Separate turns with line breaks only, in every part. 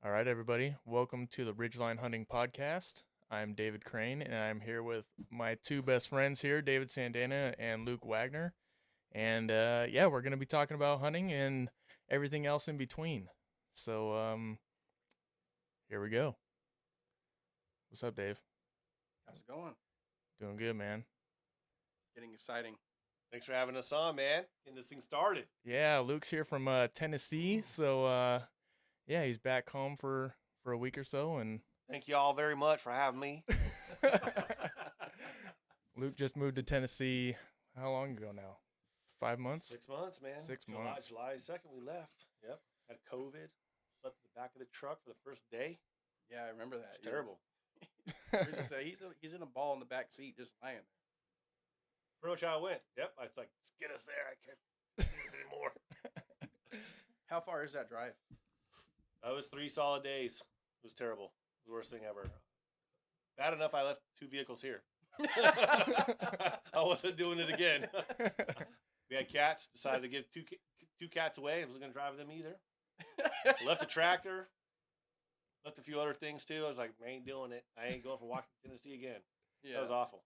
All right, everybody. Welcome to the Ridgeline Hunting Podcast. I'm David Crane, and I'm here with my two best friends here, David Sandana and Luke Wagner. And we're going to be talking about hunting and everything else in between. So, here we go. What's up, Dave?
How's it going?
Doing good, man.
It's getting exciting.
Thanks for having us on, man. Getting this thing started.
Yeah, Luke's here from Tennessee, so he's back home for a week or so, and
Thank you all very much for having me.
Luke just moved to Tennessee. How long ago now? 5 months?
6 months, man.
6 months.
July 2nd, we left. Yep. Had COVID. Slept in the back of the truck for the first day.
Yeah, I remember that.
It's terrible.
You're just say he's in a ball in the back seat, just lying there.
Pretty much how I went. Yep. I was like, let's get us there. I can't do this anymore.
How far is that drive?
That was 3 solid days. It was terrible. It was the worst thing ever. Bad enough I left 2 vehicles here. I wasn't doing it again. We had cats. Decided to give two cats away. I wasn't going to drive them either. Left the tractor. Left a few other things too. I was like, I ain't doing it. I ain't going from Washington, Tennessee again.
Yeah,
That was awful.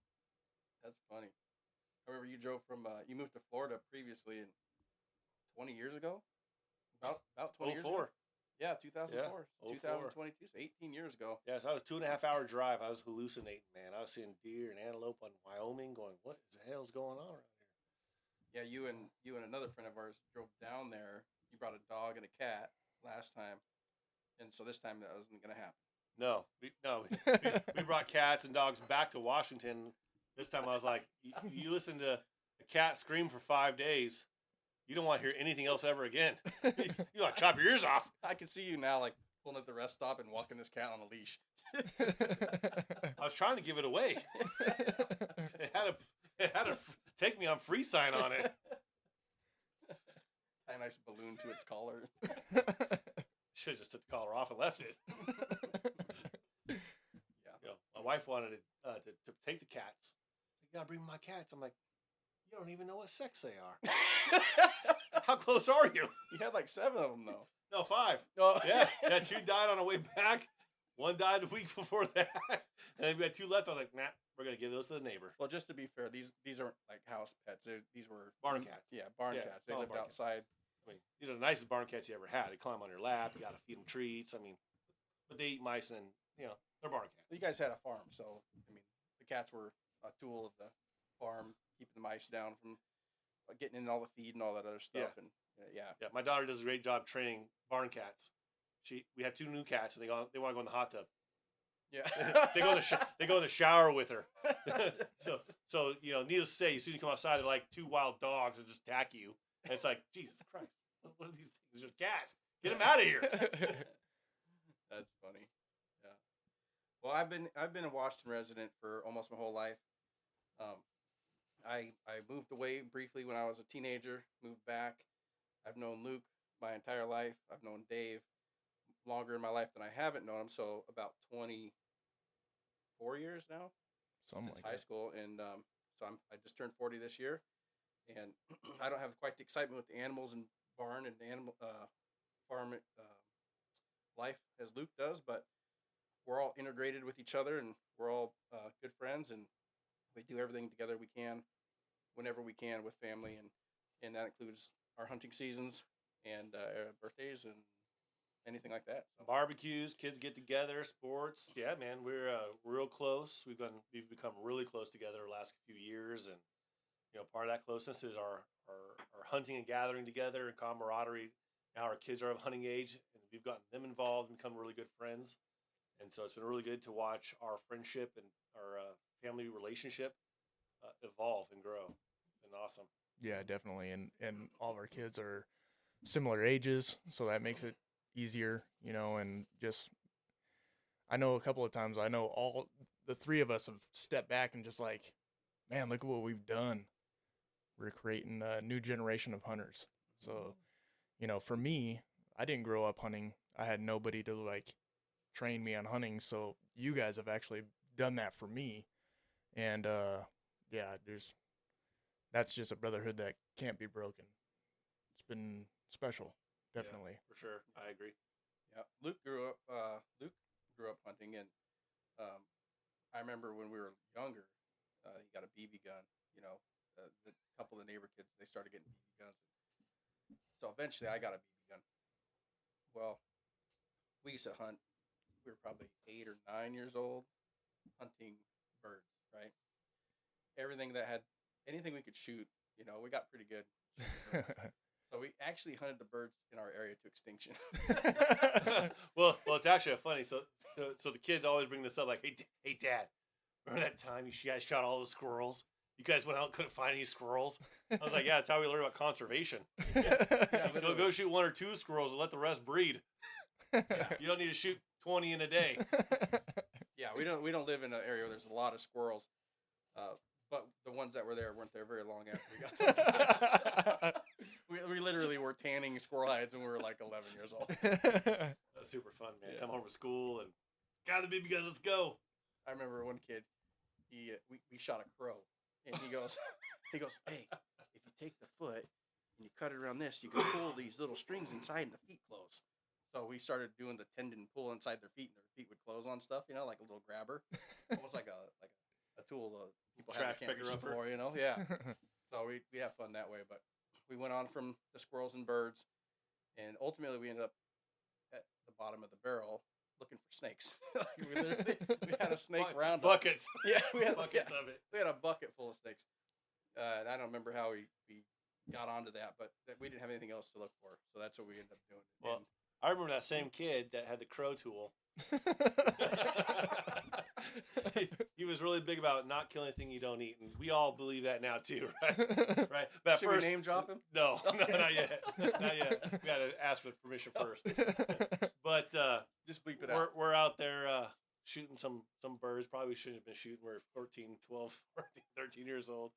That's funny. I remember you drove from you moved to Florida previously, 20 years ago. About 20 years ago.
04.
Yeah, 2004,
04.
2022, so 18 years ago.
Yeah, so I was 2.5 hour drive. I was hallucinating, man. I was seeing deer and antelope on Wyoming, going, what the hell's going on around here?
Yeah, you and another friend of ours drove down there. You brought a dog and a cat last time, and so this time that wasn't going to happen.
No, we brought cats and dogs back to Washington. This time I was like, you listen to a cat scream for 5 days, you don't want to hear anything else ever again. You want to chop your ears off.
I can see you now, like pulling at the rest stop and walking this cat on a leash.
I was trying to give it away. It had a take me on free sign on it.
Tie a nice balloon to its collar.
Should have just took the collar off and left it.
Yeah.
You know, my wife wanted to take the cats. You gotta bring my cats. I'm like, you don't even know what sex they are. How close are you?
You had like 7 of them though.
No, 5.
Oh.
Yeah, 2 died on the way back. 1 died a week before that, and then we had 2 left. I was like, nah, we're gonna give those to the neighbor.
Well, just to be fair, these aren't like house pets. These were
Barn cats.
Yeah, barn
Yeah,
cats. They
all
lived
barn cats.
outside.
I mean, these are the nicest barn cats you ever had. They climb on your lap. You gotta feed them treats. I mean, but they eat mice, and they're barn cats.
You guys had a farm, so I mean, the cats were a tool of the farm, keeping the mice down from getting in all the feed and all that other stuff.
Yeah.
And
Yeah, my daughter does a great job training barn cats. We have 2 new cats, and they want to go in the hot tub.
yeah.
They go in the shower with her. so needless to say, as soon as you come outside, they're like 2 wild dogs that just attack you. And it's like, Jesus Christ, what are these things? They're just cats. Get them out of here.
That's funny. Yeah. Well, I've been a Washington resident for almost my whole life. I moved away briefly when I was a teenager. Moved back. I've known Luke my entire life. I've known Dave longer in my life than I haven't known him. So about 24 years now.
Something
Since
like
high
that.
school, and I just turned 40 this year, and I don't have quite the excitement with the animals and barn and animal farm life as Luke does, but we're all integrated with each other, and we're all good friends, and we do everything together we can, whenever we can with family, and that includes our hunting seasons and birthdays and anything like that. So.
Barbecues, kids get together, sports. Yeah, man, we're real close. We've become really close together the last few years, and part of that closeness is our hunting and gathering together and camaraderie. Now our kids are of hunting age, and we've gotten them involved and become really good friends. And so it's been really good to watch our friendship and our family relationship evolve and grow. It's been awesome.
Yeah, definitely. And all of our kids are similar ages, so that makes it easier, and just I know a couple of times all the 3 of us have stepped back and just like, man, look at what we've done. We're creating a new generation of hunters. So, for me, I didn't grow up hunting. I had nobody to like train me on hunting, so you guys have actually done that for me. And that's just a brotherhood that can't be broken. It's been special, definitely.
Yeah, for sure. I agree.
Yeah, Luke grew up hunting, and I remember when we were younger, he got a BB gun. You know, the couple of the neighbor kids, they started getting BB guns. So eventually, I got a BB gun. Well, we used to hunt. We were probably 8 or 9 years old, hunting birds. Right, everything that had anything we could shoot. You know, we got pretty good shooting birds. So we actually hunted the birds in our area to extinction.
well, it's actually funny. So the kids always bring this up, like, hey, Dad, remember that time you guys shot all the squirrels? You guys went out and couldn't find any squirrels. I was like, yeah, that's how we learn about conservation.
Yeah,
go shoot 1 or 2 squirrels and let the rest breed.
Yeah.
You don't need to shoot 20 in a day.
Yeah, we don't live in an area where there's a lot of squirrels, but the ones that were there weren't there very long after we got those. we literally were tanning squirrel hides when we were like 11 years old.
That's super fun, man.
Yeah.
Come home from school and got the BB guns. Let's go.
I remember one kid, we shot a crow, and he goes, hey, if you take the foot and you cut it around this, you can pull these little strings inside and the feet close. So we started doing the tendon pull inside their feet, and their feet would close on stuff, you know, like a little grabber, almost like a tool people have that can't reach the floor, you know. Yeah. So we have fun that way. But we went on from the squirrels and birds, and ultimately we ended up at the bottom of the barrel looking for snakes. we had a snake round
buckets.
Yeah, we had
buckets of it.
We had a bucket full of snakes. And I don't remember how we got onto that, but we didn't have anything else to look for, so that's what we ended up doing.
Well, I remember that same kid that had the crow tool. He was really big about not killing anything you don't eat, and we all believe that now too, right? Right. But at
Should
first,
we name drop him?
No, not yet. Not yet. We got to ask for permission first. But
just bleep it out.
We're out there shooting some birds. Probably we shouldn't have been shooting. We're 14, 12, 14, 13 years old.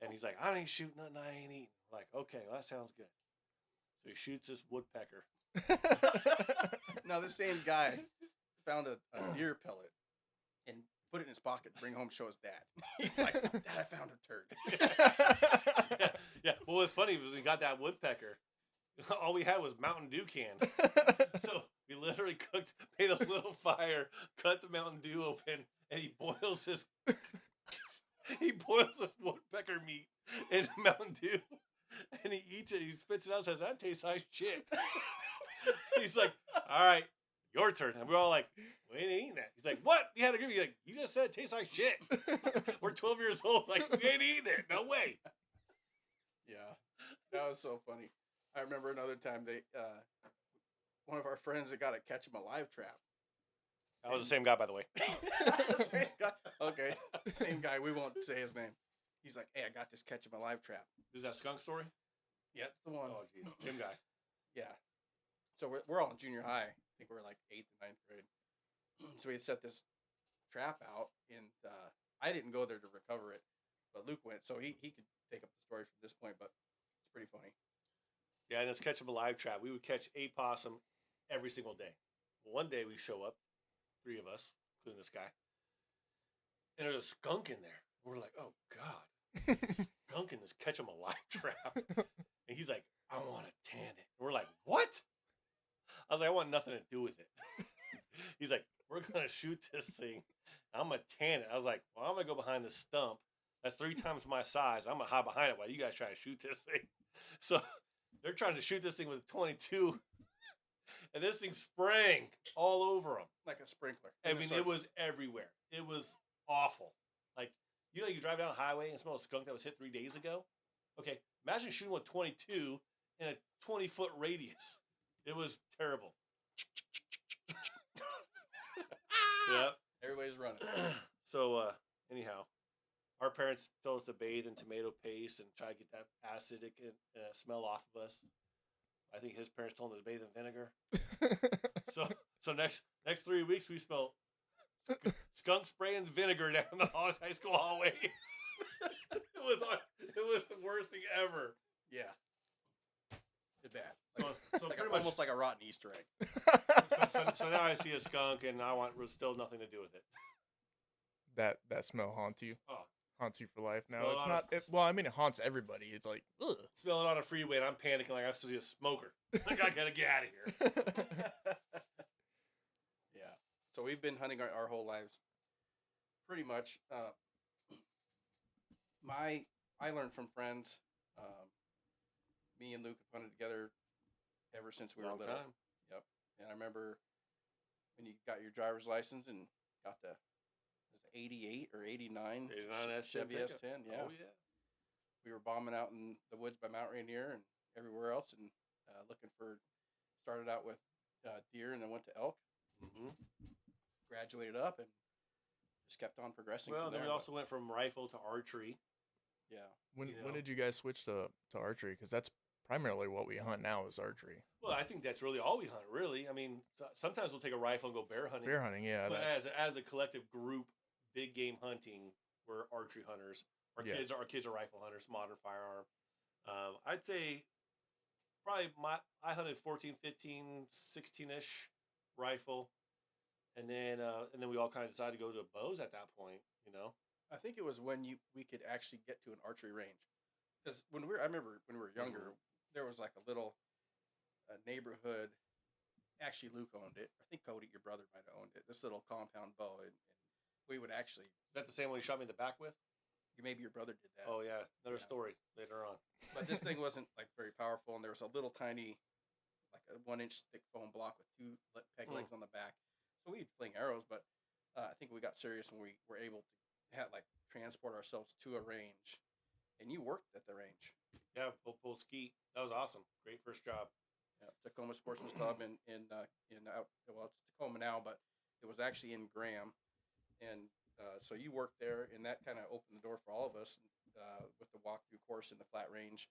And he's like, I ain't shooting nothing I ain't eating. We're like, okay, well, that sounds good. So he shoots this woodpecker.
Now, this same guy found a deer pellet and put it in his pocket to bring home to show his dad. He's like, Dad, I found a turd.
Yeah. Well, what's funny was we got that woodpecker. All we had was Mountain Dew can. So we literally made a little fire, cut the Mountain Dew open, and he boils this woodpecker meat in Mountain Dew. And he eats it. He spits it out and says, that tastes like shit. He's like, all right, your turn. And we're all like, we ain't eating that. He's like, what? You had to agree. He's like, you just said it tastes like shit. We're 12 years old. Like, we ain't eating it. No way.
Yeah, that was so funny. I remember another time one of our friends that got a catch 'em alive trap.
That was the same guy, by the way.
Same guy. Okay, same guy. We won't say his name. He's like, hey, I got this catch 'em alive trap.
Is that skunk story?
Yeah, it's the one.
Oh, geez. Same guy.
Yeah. So we're all in junior high. I think we're like 8th or 9th grade. So we had set this trap out, and I didn't go there to recover it, but Luke went. So he could take up the story from this point, but it's pretty funny.
Yeah, and this catch 'em alive trap, we would catch a possum every single day. Well, one day we show up, 3 of us, including this guy, and there's a skunk in there. We're like, oh, God. Skunk in this catch 'em alive trap. And he's like, I want to tan it. And we're like, what? I was like, I want nothing to do with it. He's like, we're going to shoot this thing. I'm going to tan it. I was like, well, I'm going to go behind this stump. That's 3 times my size. I'm going to hide behind it while you guys try to shoot this thing. So they're trying to shoot this thing with a 22. And this thing sprang all over them.
Like a sprinkler.
I mean, it was everywhere. It was awful. Like, you know, you drive down a highway and smell a skunk that was hit 3 days ago? Okay, imagine shooting with 22 in a 20-foot radius. It was terrible. Yeah.
Everybody's running.
So, anyhow, our parents told us to bathe in tomato paste and try to get that acidic smell off of us. I think his parents told him to bathe in vinegar. So next 3 weeks we smell skunk spray and vinegar down the high school hallway. It was the worst thing ever.
Yeah. It's bad.
So
Like
pretty much,
almost like a rotten Easter egg.
so now I see a skunk and I want still nothing to do with it.
That smell haunts you.
Oh,
haunts you for life now.
Smell
It's
it on
not. Well, I mean, it haunts everybody. It's like, ugh.
Smell it on a freeway, and I'm panicking like I'm supposed to be a smoker. Like, I gotta get out of here.
Yeah. So we've been hunting our whole lives, pretty much. I learned from friends. Me and Luke have hunted together ever since we were
Long
little.
time.
Yep. And I remember when you got your driver's license and got the was it 88 or 89
89
Chevy
pickup.
S10. Yeah.
Oh yeah.
We were bombing out in the woods by Mount Rainier and everywhere else, and looking for. Started out with deer, and then went to elk.
Mm-hmm.
Graduated up, and just kept on progressing.
Well,
from
then
there,
we also went from rifle to archery.
yeah.
When
You know.
when did you guys switch to archery? Because that's primarily what we hunt now is archery.
Well, I think that's really all we hunt. Really, I mean, sometimes we'll take a rifle and go bear hunting.
Bear hunting, yeah.
But
That's,
as a collective group, big game hunting, we're archery hunters. Our
Yeah.
kids are rifle hunters, modern firearm. I'd say probably I hunted 14, 15, 16-ish rifle, and then we all kind of decided to go to bows at that point. You know,
I think it was when we could actually get to an archery range, because I remember when we were younger, there was like a little neighborhood. Actually, Luke owned it. I think Cody, your brother, might have owned it. This little compound bow, and we would actually.
is that the same one you shot me in the back with?
Maybe your brother did that.
Oh yeah, another
Yeah.
story later on.
But this thing wasn't like very powerful, and there was a little tiny, like a 1-inch thick foam block with two peg legs on the back. So we'd fling arrows, but I think we got serious when we were able to transport ourselves to a range. And you worked at the range.
Yeah, pull skeet. That was awesome. Great first job.
Yeah, Tacoma Sportsman's Club in it's Tacoma now, but it was actually in Graham, and so you worked there, and that kind of opened the door for all of us with the walkthrough course in the flat range,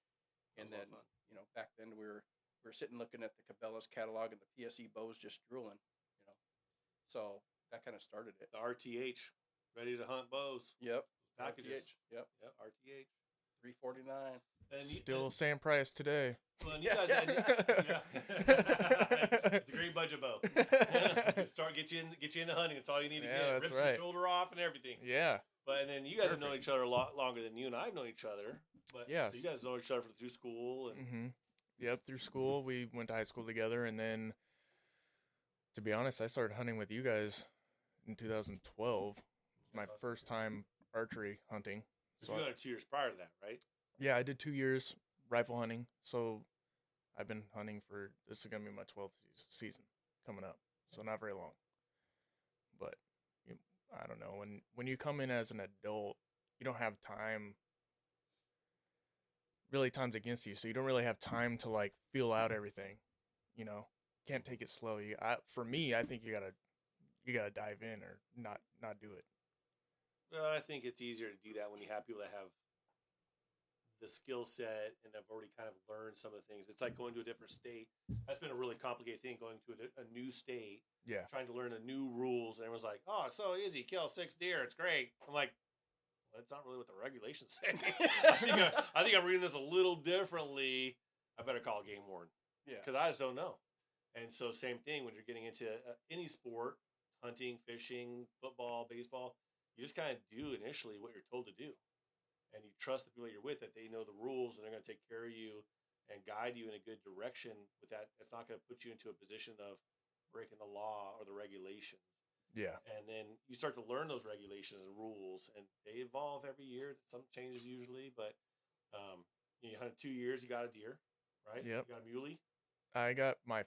and
That was a lot
then
of fun.
back then we were sitting looking at the Cabela's catalog and the PSE bows just drooling, so that kind of started it.
The RTH, ready to hunt bows.
Yep,
Packages.
RTH. Yep,
Yeah, RTH.
$349.
And
still same price today.
Well, and you guys, yeah. It's a great budget bow. Get you into hunting. That's all you need to
Yeah,
get.
that's
Rips
right.
the shoulder off and everything.
Yeah.
But and then you guys have known
Perfect.
each other a lot longer than you and I've known each other. But
Yeah.
so you guys know each other through school and
Mm-hmm. Yep, through school. We went to high school together, and then, to be honest, I started hunting with you guys in 2012. My
That's awesome.
first time archery hunting.
So you got it 2 years prior to that, right?
Yeah, I did 2 years rifle hunting. So I've been hunting this is going to be my 12th season coming up. So not very long. But I don't know. When you come in as an adult, you don't have time. Really, time's against you. So you don't really have time to like feel out everything. Can't take it slow. For me, I think you gotta dive in or not do it.
Well, I think it's easier to do that when you have people that have the skill set and have already kind of learned some of the things. It's like going to a different state. That's been a really complicated thing, going to a new state,
Yeah.
trying to learn the new rules. And everyone's like, oh, it's so easy. Kill 6 deer. It's great. I'm like, well, that's not really what the regulations say. I think I'm reading this a little differently. I better call a game warden.
Yeah.
Because I just don't know. And so same thing when you're getting into any sport, hunting, fishing, football, baseball, you just kind of do initially what you're told to do. And you trust the people you're with that they know the rules and they're going to take care of you and guide you in a good direction with that. It's not going to put you into a position of breaking the law or the regulations.
Yeah.
And then you start to learn those regulations and rules, and they evolve every year. Some changes usually, but you hunted 2 years, you got a deer, right?
Yep.
You got a muley.
I got my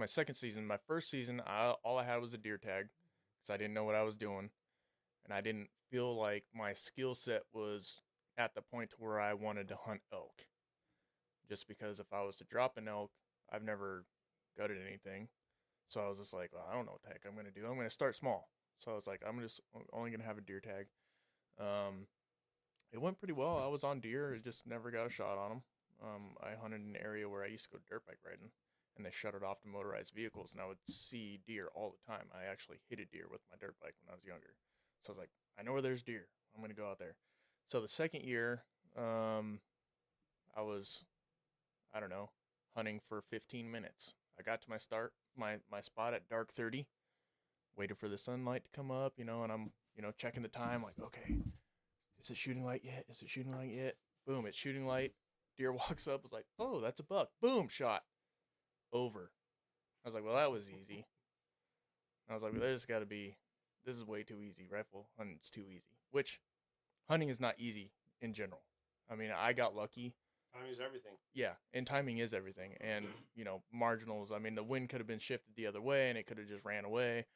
second season. My first season, all I had was a deer tag because I didn't know what I was doing, and I didn't feel like my skill set was at the point to where I wanted to hunt elk. Just because if I was to drop an elk, I've never gutted anything, so I was just like, well, I don't know what the heck I'm gonna do. I'm gonna start small. So I was like, I'm just only gonna have a deer tag. It went pretty well. I was on deer. It just never got a shot on them. I hunted in an area where I used to go dirt bike riding, and they shut it off to motorized vehicles, and I would see deer all the time. I actually hit a deer with my dirt bike when I was younger. So I was like, I know where there's deer. I'm going to go out there. So the second year, I was, I don't know, hunting for 15 minutes. I got to my spot at dark 30, waited for the sunlight to come up, and I'm checking the time. Like, okay, is it shooting light yet? Is it shooting light yet? Boom, it's shooting light. Deer walks up. Was like, oh, that's a buck. Boom, shot. Over. I was like, well, that was easy. I was like, well, there's got to be. This is way too easy. Rifle hunting's too easy. Which hunting is not easy in general. I mean, I got lucky.
Timing is everything.
Yeah, and timing is everything. And, marginals, I mean, the wind could have been shifted the other way and it could have just ran away.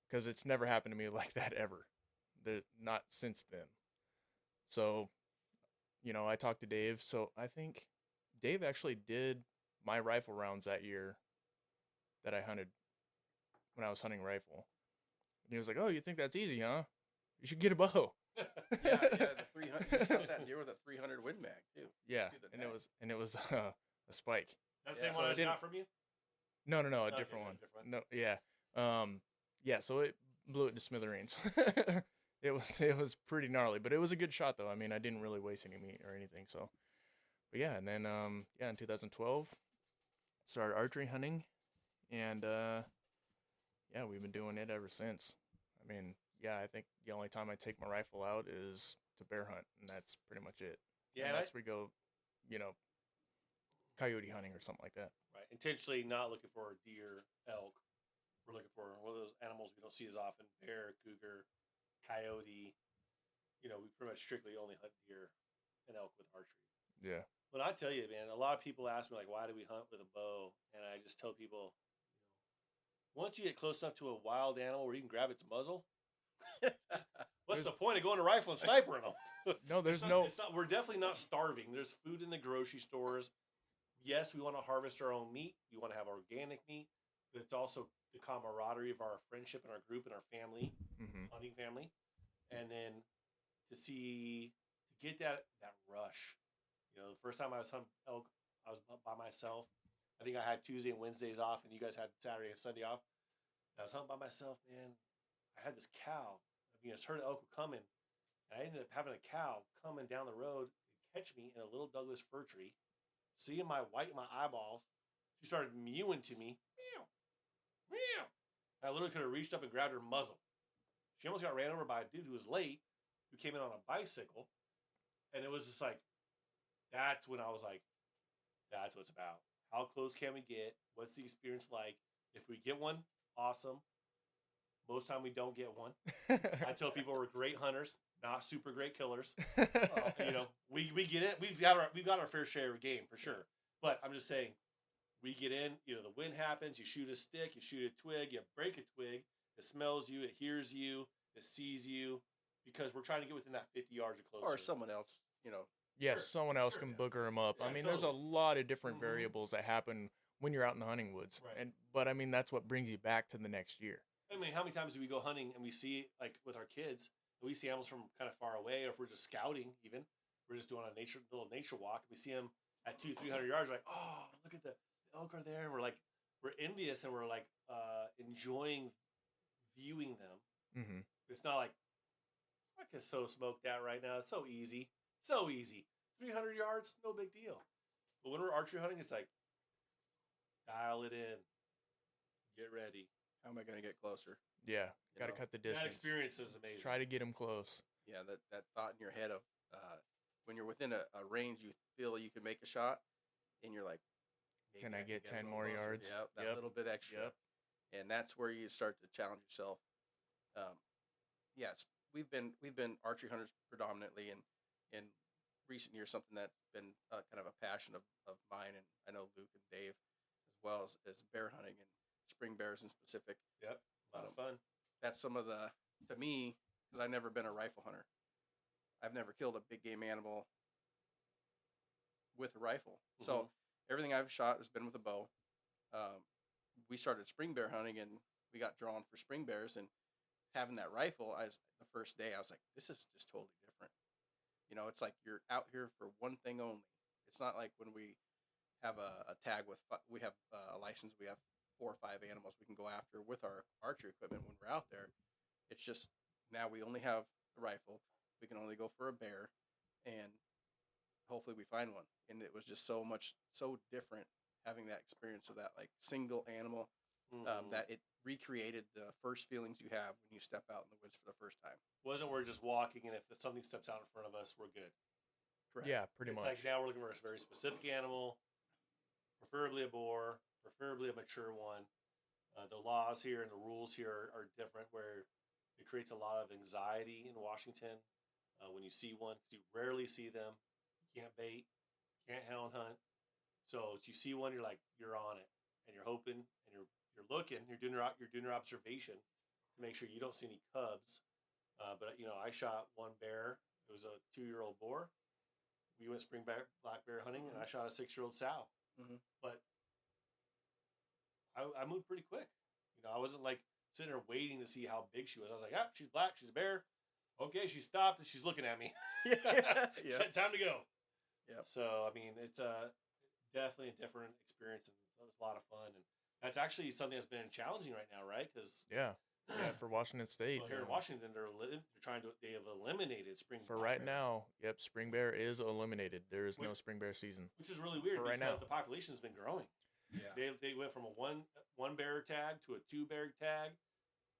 Because it's never happened to me like that ever. Not since then. So, I talked to Dave. So I think Dave actually did my rifle rounds that year that I hunted when I was hunting rifle. And he was like, oh, you think that's easy, huh? You should get a bow.
Yeah, the 300. You shot that deer with a 300 Win Mag too.
Yeah, and it was a spike.
That same one I got from you?
No, a
Okay,
different one.
different.
No, yeah. So it blew it to smithereens. It was pretty gnarly, but it was a good shot though. I mean, I didn't really waste any meat or anything. So, but yeah, and then in 2012, started archery hunting, and we've been doing it ever since. I mean, yeah, I think the only time I take my rifle out is to bear hunt, and that's pretty much it.
Yeah,
unless we go, coyote hunting or something like that.
Right, intentionally not looking for deer, elk. We're looking for one of those animals we don't see as often: bear, cougar, coyote. We pretty much strictly only hunt deer and elk with archery.
Yeah.
But I tell you, man, a lot of people ask me, like, why do we hunt with a bow? And I just tell people, once you get close enough to a wild animal where you can grab its muzzle, what's the point of going to rifle and snipering them?
No, there's
we're definitely not starving. There's food in the grocery stores. Yes, we want to harvest our own meat. We want to have organic meat, but it's also the camaraderie of our friendship and our group and our family, hunting family. And then to get that rush. The first time I was hunting elk, I was by myself. I think I had Tuesday and Wednesdays off, and you guys had Saturday and Sunday off. And I was hunting by myself, man. I had this cow. I just heard an elk coming, and I ended up having a cow coming down the road and catch me in a little Douglas fir tree. Seeing my white in my eyeballs, she started mewing to me. Meow, meow. I literally could have reached up and grabbed her muzzle. She almost got ran over by a dude who was late, who came in on a bicycle, and it was just like, that's when I was like, that's what it's about. How close can we get? What's the experience like? If we get one, awesome. Most time we don't get one. I tell people we're great hunters, not super great killers. We get it. We've got our fair share of game for sure. But I'm just saying, we get in. The wind happens. You shoot a stick. You shoot a twig. You break a twig. It smells you. It hears you. It sees you. Because we're trying to get within that 50 yards or closer.
Or someone else.
Yes, someone else can booger them up.
Yeah,
I mean,
totally.
there's a lot of different variables that happen when you're out in the hunting woods.
Right.
But I mean, that's what brings you back to the next year.
I mean, how many times do we go hunting and we see, like with our kids, we see animals from kind of far away, or if we're just scouting even, we're just doing a little nature walk, and we see them at 200-300 yards, like, oh, look at the elk are there. And we're envious, and we're like enjoying viewing them.
Mm-hmm.
It's not like, I can so smoke that right now. It's so easy. So easy. 300 yards, no big deal. But when we're archery hunting, it's like, dial it in. Get ready.
How am I going to get closer?
Yeah, got to cut the distance.
That experience is amazing.
Try to get them close.
Yeah, that thought in your head of when you're within a range, you feel you can make a shot, and you're like,
can I get 10 more yards?
Yeah, that little bit extra.
Yep.
And that's where you start to challenge yourself. Yes, we've been archery hunters predominantly, and in recent years, something that's been kind of a passion of mine, and I know Luke and Dave as well as bear hunting and spring bears in specific.
Yep, a lot of fun.
That's some of to me, because I've never been a rifle hunter. I've never killed a big game animal with a rifle. Mm-hmm. So everything I've shot has been with a bow. We started spring bear hunting, and we got drawn for spring bears, and having that rifle, the first day I was like, this is just totally different. It's like you're out here for one thing only. It's not like when we have a tag we have a license, we have 4 or 5 animals we can go after with our archery equipment when we're out there. It's just now we only have the rifle. We can only go for a bear, and hopefully we find one. And it was just so different having that experience of that like single animal that it recreated the first feelings you have when you step out in the woods for the first time.
Wasn't we're just walking, and if something steps out in front of us, we're good.
Correct.
Yeah, pretty
It's
much.
like now we're looking for a very specific animal, preferably a boar, preferably a mature one. The laws here and the rules here are different, where it creates a lot of anxiety in Washington when you see one, because you rarely see them. You can't bait, can't hound hunt. So if you see one, you're on it, and you're hoping, and you're looking, you're doing your observation to make sure you don't see any cubs. But I shot one bear. It was a 2-year-old boar. We went black bear hunting, and I shot a 6-year-old sow.
Mm-hmm.
But I moved pretty quick. I wasn't like sitting there waiting to see how big she was. I was like, she's black, she's a bear. Okay, she stopped and she's looking at me.
Yeah.
Time to go.
Yep.
So I mean, it's definitely a different experience, and it was a lot of fun. And that's actually something that's been challenging right now, right? Because
for Washington State.
here in Washington, they have eliminated spring.
For right now, spring bear is eliminated. There is no spring bear season,
which is really weird
for right
because
now.
the population has been growing.
Yeah.
They went from a one bear tag to a 2 bear tag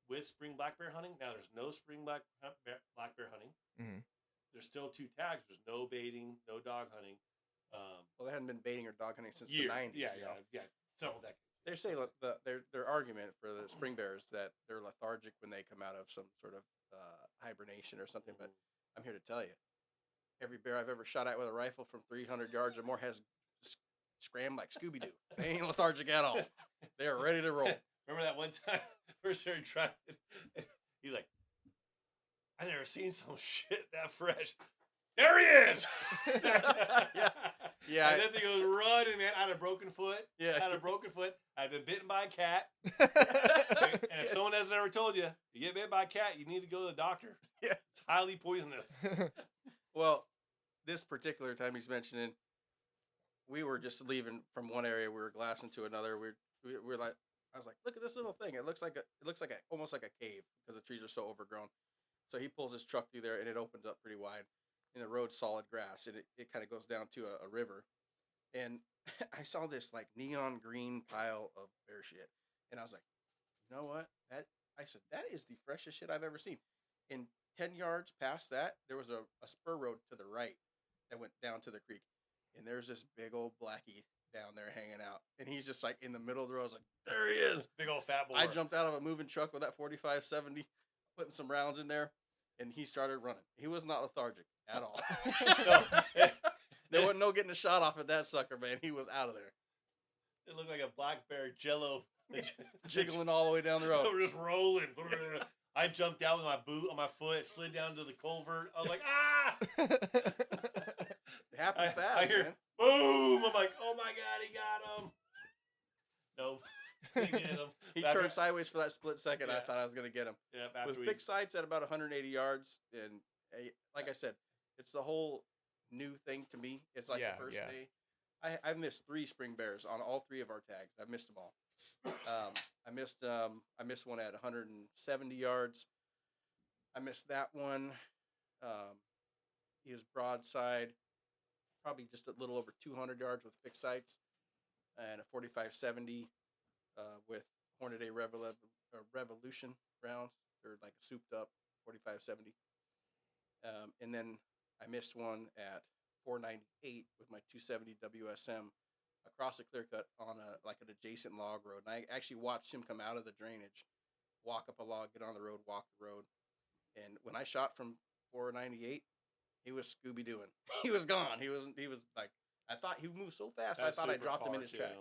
with spring black bear hunting. Now there's no spring black bear hunting.
Mm-hmm.
There's still 2 tags. There's no baiting, no dog hunting.
Well, they hadn't been baiting or dog hunting since
the
90s.
Yeah, several decades.
They say their argument for the spring bears that they're lethargic when they come out of some sort of hibernation or something. But I'm here to tell you, every bear I've ever shot at with a rifle from 300 yards or more has scrammed like Scooby-Doo. They ain't lethargic at all. They are ready to roll.
Remember that one time first year trying? He's like, I never seen some shit that fresh. There he is.
Yeah.
And then he goes running, man. I had a broken foot.
Yeah.
I had a broken foot. I've been bitten by a cat. And if someone hasn't ever told you, you get bit by a cat, you need to go to the doctor.
Yeah.
It's highly poisonous.
Well, this particular time he's mentioning, we were just leaving from one area. We were glassing to another. We were like, I was like, look at this little thing. It looks like almost like a cave because the trees are so overgrown. So he pulls his truck through there, and it opens up pretty wide. And the road's solid grass, and it kind of goes down to a river. And I saw this like neon green pile of bear shit, and I was like, you know what? I said that is the freshest shit I've ever seen. And 10 yards past that, there was a spur road to the right that went down to the creek, and there's this big old blackie down there hanging out, and he's just like in the middle of the road. I was like, there he is,
big old fat boy.
I jumped out of a moving truck with that 45-70, putting some rounds in there, and he started running. He was not lethargic at all. There wasn't no getting a shot off at that sucker, man. He was out of there.
It looked like a black bear jello.
Jiggling all the way down the road.
We're just rolling. I jumped out with my boot on my foot, slid down to the culvert. I was like,
It happens fast,
I hear,
man.
boom! I'm like, oh my God, he got him. No, he did him.
He turned sideways for that split second.
Yeah.
I thought I was going to get him.
Yeah,
With fixed sights at about 180 yards. And like I said, it's the whole new thing to me. It's like the first day. I've missed 3 spring bears on all 3 of our tags. I've missed them all. I missed one at 170 yards. I missed that one. He was broadside, probably just a little over 200 yards with fixed sights, and a 45-70 with Hornady Revolution rounds. They're like a souped up 45-70. And then I missed one at 498 with my 270 WSM across a clear cut on an adjacent log road. And I actually watched him come out of the drainage, walk up a log, get on the road, walk the road. And when I shot from 498, he was Scooby-Dooing. He was gone. He was like, I thought he moved so fast. I thought I dropped him in his tracks.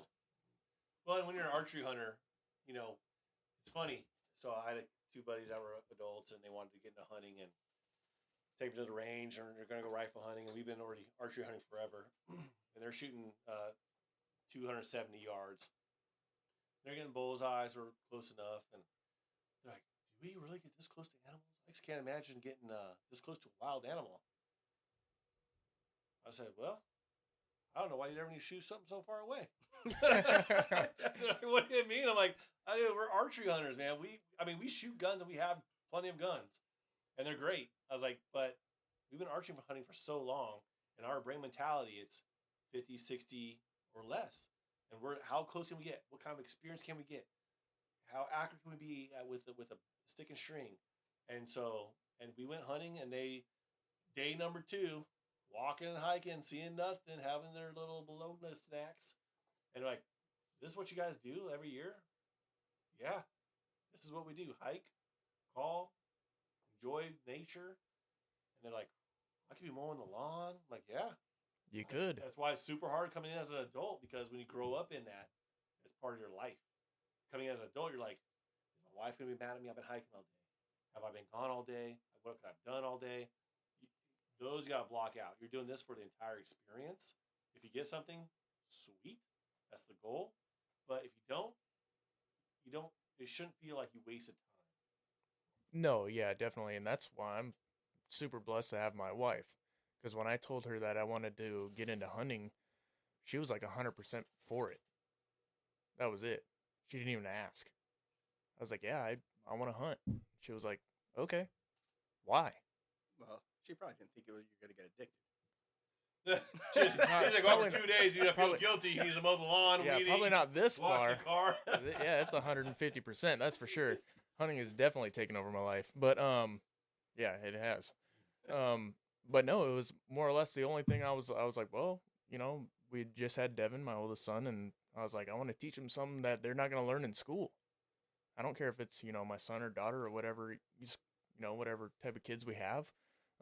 Well, and when you're an archery hunter, it's funny. So I had 2 buddies that were adults, and they wanted to get into hunting and take them to the range, and they're going to go rifle hunting. And we've been already archery hunting forever, and they're shooting 270 yards. They're getting bullseyes or close enough, and they're like, "Do we really get this close to animals? I just can't imagine getting this close to a wild animal." I said, "Well, I don't know why you'd ever need to shoot something so far away." What do you mean? I'm like, we're archery hunters, man. We shoot guns, and we have plenty of guns, and they're great. I was like, but we've been archery hunting for so long, and our brain mentality, it's 50, 60 or less. And how close can we get? What kind of experience can we get? how accurate can we be with a stick and string? And we went hunting, and day number 2, walking and hiking, seeing nothing, having their little bologna snacks, and they're like, "This is what you guys do every year?" Yeah, this is what we do: hike, call, enjoy nature. And they're like, "I could be mowing the lawn." I'm like, yeah,
You could.
that's why it's super hard coming in as an adult, because when you grow up in that, it's part of your life. Coming as an adult, you're like, is my wife gonna be mad at me? I've been hiking all day. Have I been gone all day? What could I've done all day? Those you gotta block out. You're doing this for the entire experience. If you get something, sweet, that's the goal. But if you don't, you don't. It shouldn't feel like you wasted time.
No, yeah, definitely. And that's why I'm super blessed to have my wife. Because when I told her that I wanted to get into hunting, she was like 100% for it. That was it. She didn't even ask. I was like, yeah, I want to hunt. She was like, okay, why?
Well, she probably didn't think you're going to get addicted.
He's like, over 2 days, he's gonna feel guilty. He needs to mow the lawn.
Yeah,
weed
probably
eat,
not this
wash
far.
the car.
Yeah, it's 150%. That's for sure. Hunting has definitely taken over my life, but yeah, it has. But no, it was more or less the only thing I was like, well, you know, we just had Devin, my oldest son, and I was like, I want to teach them something that they're not going to learn in school. I don't care if it's, you know, my son or daughter or whatever, just, you know, whatever type of kids we have.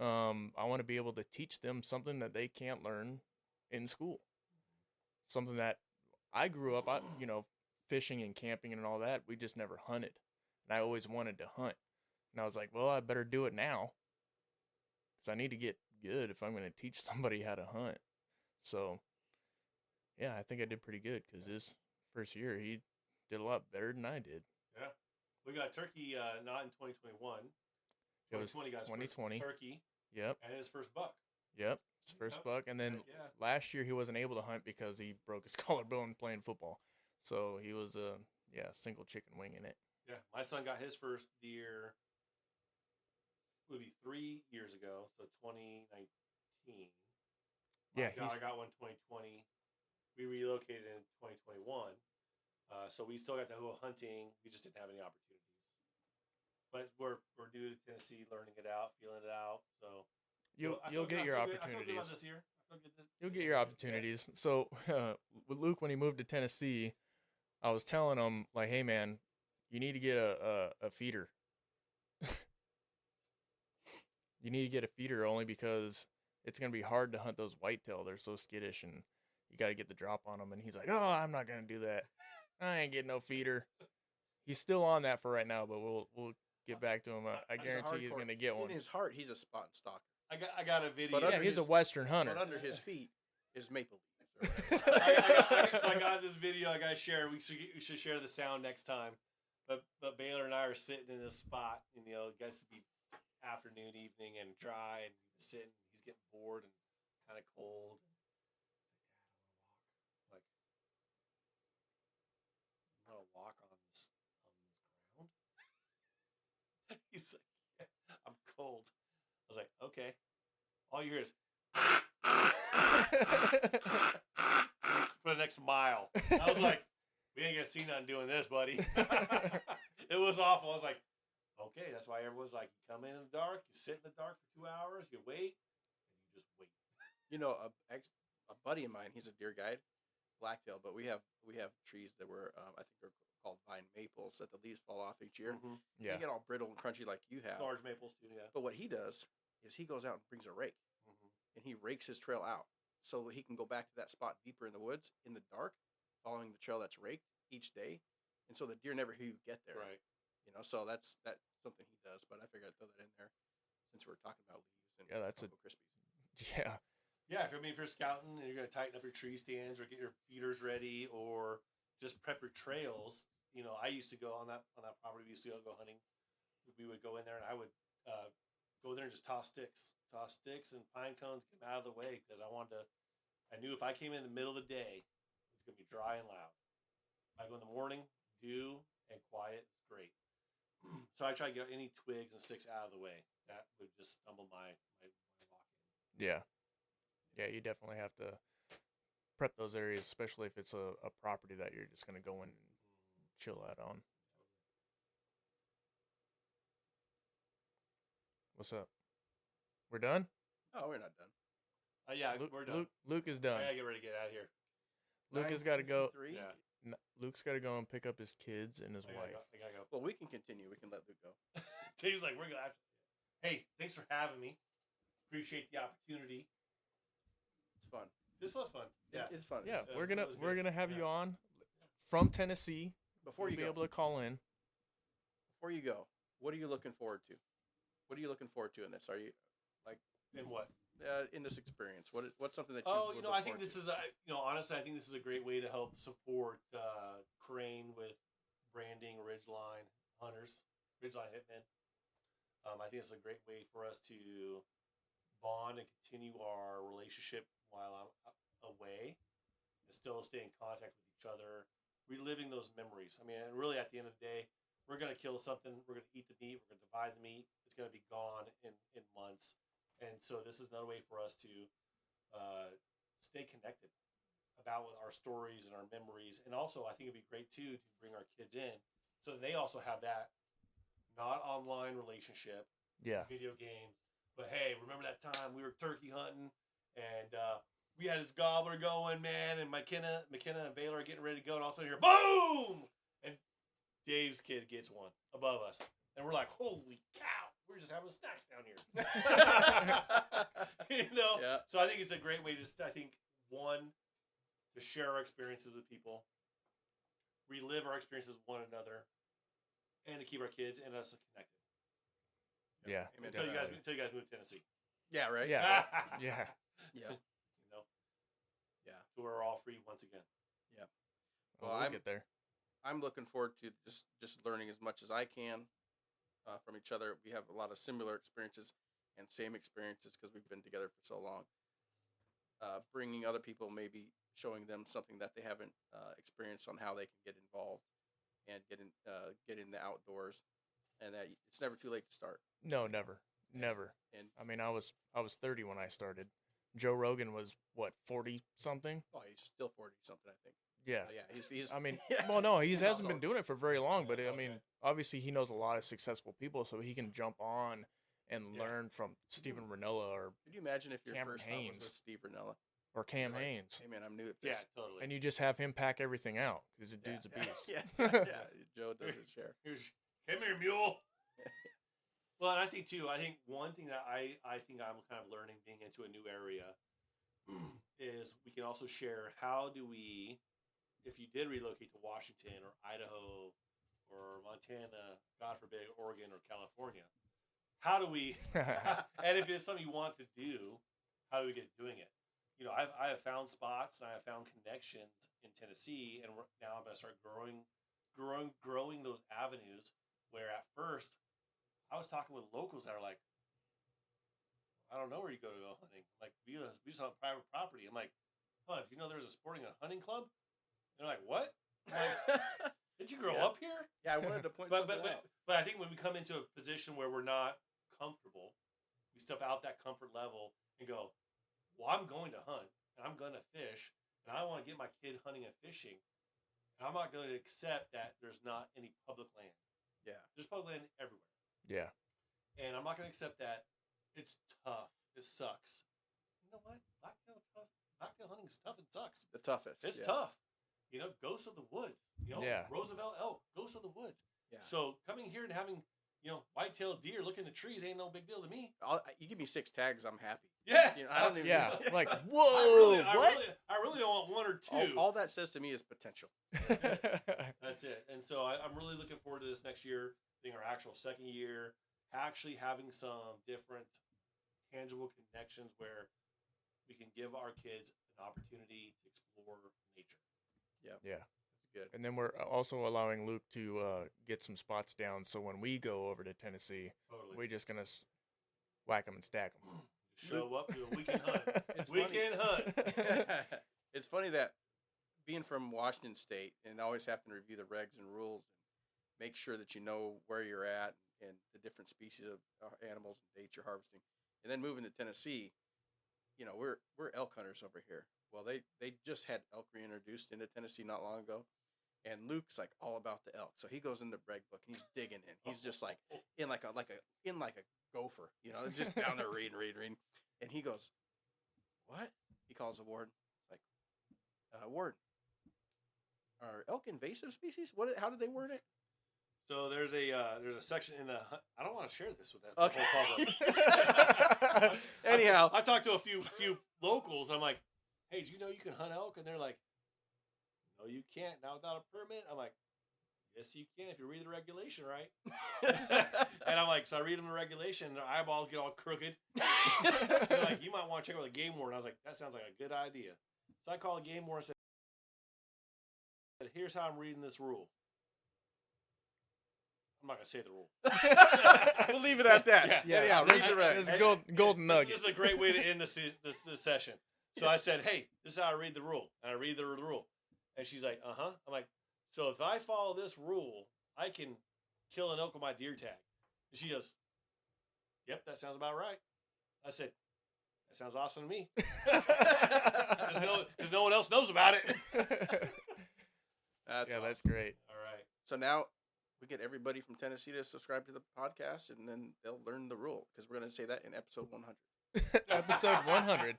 I want to be able to teach them something that they can't learn in school. Something that I grew up, you know, fishing and camping and all that. We just never hunted. And I always wanted to hunt. And I was like, well, I better do it now. Because I need to get good if I'm going to teach somebody how to hunt. So, yeah, I think I did pretty good because this first year he did a lot better than I did.
Yeah. We got turkey not in 2021.
It was
2020 got his
2020.
first turkey.
Yep.
And his first buck.
Yep. His first buck. And then last year he wasn't able to hunt because he broke his collarbone playing football. So he was single chicken wing in it.
Yeah. My son got his first deer, would be 3 years ago, so 2019.
Yeah,
I got one 2020. We relocated in 2021. So we still got to go hunting. We just didn't have any opportunities. But we're new to Tennessee, learning it out, feeling it out. So
you'll get your opportunities.
I feel good about this year.
You'll get your opportunities. So with Luke, when he moved to Tennessee, I was telling him, like, hey man, you need to get a feeder. You need to get a feeder only because it's going to be hard to hunt those whitetail. They're so skittish, and you got to get the drop on them. And he's like, oh, I'm not going to do that. I ain't getting no feeder. He's still on that for right now, but we'll get back to him. I guarantee he's going to get one.
In his heart, he's a spot and stalker.
I got a video.
But he's a Western hunter.
But under his feet is maple leaves.
I got this video I got to share. We should share the sound next time. But Baylor and I are sitting in this spot, and, you know, it gets to be afternoon, evening, and dry, and he's sitting. He's getting bored and kind of cold. He's like, Dad, I want to walk. I'm gonna walk on this ground. He's like, yeah, I'm cold. I was like, okay. All you hear is for the next mile. I was like, we ain't gonna see nothing doing this, buddy. It was awful. I was like, okay, that's why everyone's like, you come in the dark, you sit in the dark for 2 hours, you wait, and you just wait.
You know, a buddy of mine, he's a deer guide, blacktail, but we have trees that were, I think they're called vine maples, that the leaves fall off each year.
Mm-hmm.
Yeah.
They get all brittle and crunchy like you have.
Large maples too, yeah.
But what he does is he goes out and brings a rake, and he rakes his trail out so he can go back to that spot deeper in the woods in the dark, following the trail that's raked each day, and so the deer never hear you get there.
Right.
You know, so that's something he does. But I figured I'd throw that in there since we're talking about leaves and Choco Krispies.
Yeah.
Yeah, if you're scouting and you're going to tighten up your tree stands or get your feeders ready or just prep your trails, you know, I used to go on that property. We used to go hunting. We would go in there and I would go there and just toss sticks and pine cones, get them out of the way because I knew if I came in the middle of the day, it's going to be dry and loud. I go in the morning, dew and quiet, it's great. So I try to get any twigs and sticks out of the way. That would just stumble my walk in.
Yeah. Yeah, you definitely have to prep those areas, especially if it's a property that you're just going to go in and chill out on. What's up? We're done?
Oh, we're not done.
Yeah, we're done.
Luke is done.
I gotta get ready to get out of here.
Luke has got to go.
9:53?
Yeah.
Luke's got to go and pick up his kids and his
I
wife.
gotta go.
Well, we can continue. We can let Luke go.
Dave's like, we're gonna. Hey, thanks for having me. Appreciate the opportunity.
It's fun.
This was fun. Yeah.
It's fun.
Yeah,
It
we're
was
gonna
good.
have
Yeah.
you on from Tennessee.
Before you
be
go,
able to call in.
what are you looking forward to? What are you looking forward to in this? Are you like
And what?
in this experience? What's something that you?
Oh,
would
I
look
think
forward
this
to?
is, honestly, I think this is a great way to help support Crane with branding Ridgeline Hunters, Ridgeline Hitmen. I think it's a great way for us to bond and continue our relationship while I'm away and still stay in contact with each other, reliving those memories. I mean, and really at the end of the day, we're going to kill something, we're going to eat the meat, we're going to divide the meat, it's going to be gone in months. And so this is another way for us to stay connected about with our stories and our memories. And also, I think it'd be great, too, to bring our kids in so they also have that not online relationship,
Yeah.
video games. But, hey, remember that time we were turkey hunting and we had this gobbler going, man, and McKenna and Baylor are getting ready to go, and all of a sudden you hear, boom! And Dave's kid gets one above us. And we're like, holy cow, we're just having snacks down here.
Yeah.
So I think it's a great way to, one, to share our experiences with people, relive our experiences with one another, and to keep our kids and us connected.
Yeah.
Amen.
Until you guys move to Tennessee.
Yeah. Right.
Yeah. Yeah.
Yeah. Yeah.
So we're all free once again.
Well,
Well,
we'll get there.
I'm looking forward to just learning as much as I can from each other. We have a lot of similar experiences and same experiences because we've been together for so long. Bringing other people, maybe showing them something that they haven't experienced on how they can get involved and get in the outdoors, and that it's never too late to start.
No, never.
And
I mean, I was 30 when I started. Joe Rogan was what, 40 something?
oh, he's still 40 something, I think.
Yeah.
Yeah, he's.
I mean, well, no, he hasn't been
Also-
doing it for very long, but I
Okay.
mean, obviously he knows a lot of successful people, so he can jump on and
Yeah.
learn from Stephen Ranella
Could you imagine if your
Cameron
first hunt was
Haynes.
with Steve Ranella?
or Cam
Like,
Haynes,
Hey man, I'm new at this.
Yeah, totally.
and you just have him pack everything out because the dude's a beast.
Yeah. Joe does his share.
Come here, mule. Well, and I think too. I think one thing that I think I'm kind of learning being into a new area is we can also share how do we, if you did relocate to Washington or Idaho or Montana, God forbid, Oregon or California, how do we? And if it's something you want to do, how do we get doing it? I have found spots and I have found connections in Tennessee, and now I'm going to start growing those avenues. Where at first, I was talking with locals that are like, I don't know where you go hunting. Like we just on private property. I'm like, huh? Do you know there's a sporting and hunting club? And they're like, what? I'm like, did you grow
Yeah.
up here?
Yeah, I wanted to point
But
something out.
I think when we come into a position where we're not comfortable, we step out that comfort level and go, well, I'm going to hunt and I'm going to fish and I want to get my kid hunting and fishing, and I'm not going to accept that there's not any public land.
Yeah.
There's public land everywhere,
Yeah.
and I'm not going to accept that. It's tough. It sucks. You know what? Blacktail hunting is tough and sucks.
The toughest.
It's
yeah.
tough. Ghosts of the woods.
Yeah.
Roosevelt elk, ghosts of the woods.
Yeah.
So coming here and having, white-tailed deer look in the trees ain't no big deal to me.
You give me 6 tags, I'm happy.
Yeah.
I don't even.
Yeah. Like,
I
whoa, what?
really don't want one or two.
All that says to me is potential.
That's it. And so I'm really looking forward to this next year being our actual second year, actually having some different tangible connections where we can give our kids an opportunity to explore nature.
Yeah.
That's good.
And then we're also allowing Luke to get some spots down, so when we go over to Tennessee,
Totally.
we're just gonna whack them and stack them.
Show up, do a weekend hunt.
It's
Weekend hunt.
It's funny that being from Washington State and always having to review the regs and rules and make sure that you know where you're at and the different species of animals and dates you're harvesting, and then moving to Tennessee, we're elk hunters over here. Well, they just had elk reintroduced into Tennessee not long ago, and Luke's like all about the elk. So he goes in the reg book and he's digging in. He's just like in like a gopher, just down there reading. And he goes, "What?" He calls the warden. Like, "Warden, are elk invasive species? How did they word it?"
So there's a section in the. I don't want to share this with that
Okay.
whole public.
Anyhow,
I talked to a few locals. I'm like, "Hey, do you know you can hunt elk?" And they're like, "No, you can't. Not without a permit." I'm like, "Yes, you can if you read the regulation right." And I'm like, so I read them the regulation, and their eyeballs get all crooked. They're like, "You might want to check with the game warden." I was like, "That sounds like a good idea." So I called the game warden and said, "Here's how I'm reading this rule." I'm not gonna say the rule.
We'll leave it at that.
Yeah.
Anyhow, read the reg.
It's a golden nugget.
This is a great way to end this session. So I said, "Hey, this is how I read the rule," and I read the rule, and she's like, "Uh huh." I'm like, "So if I follow this rule, I can kill an elk with my deer tag." And she goes, "Yep, that sounds about right." I said, "That sounds awesome to me," because no one else knows about it.
That's
That's great.
All right.
So now we get everybody from Tennessee to subscribe to the podcast, and then they'll learn the rule, because we're going to say that in episode 100.
Episode 100,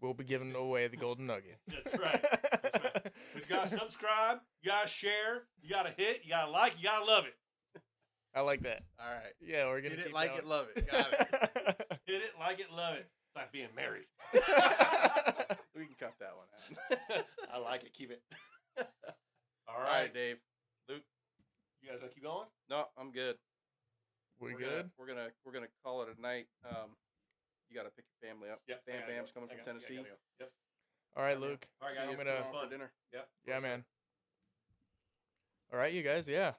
we'll be giving away the golden nugget.
That's right. That's right. But you gotta subscribe, you gotta share, you gotta hit, you gotta like, you gotta love it.
I like that.
All right.
Yeah, we're gonna
Hit it,
keep
like
going.
it, love it. Got it.
Hit it, like it, love it. It's like being married.
We can cut that one out.
I like it. Keep it. All
All
right.
right, Dave. Luke.
You guys gonna keep going?
No, I'm good.
We
We're
good?
We're gonna call it a night. You got to pick your family up.
Yep.
Bam Bam's coming from Tennessee.
Yep.
All right, Luke.
All right,
See
guys.
you
I'm gonna-
tomorrow for dinner.
Yep.
Yeah, man. All right, you guys. Yeah,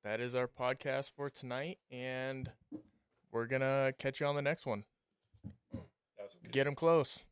that is our podcast for tonight, and we're gonna catch you on the next one.
That was some good
Get them close.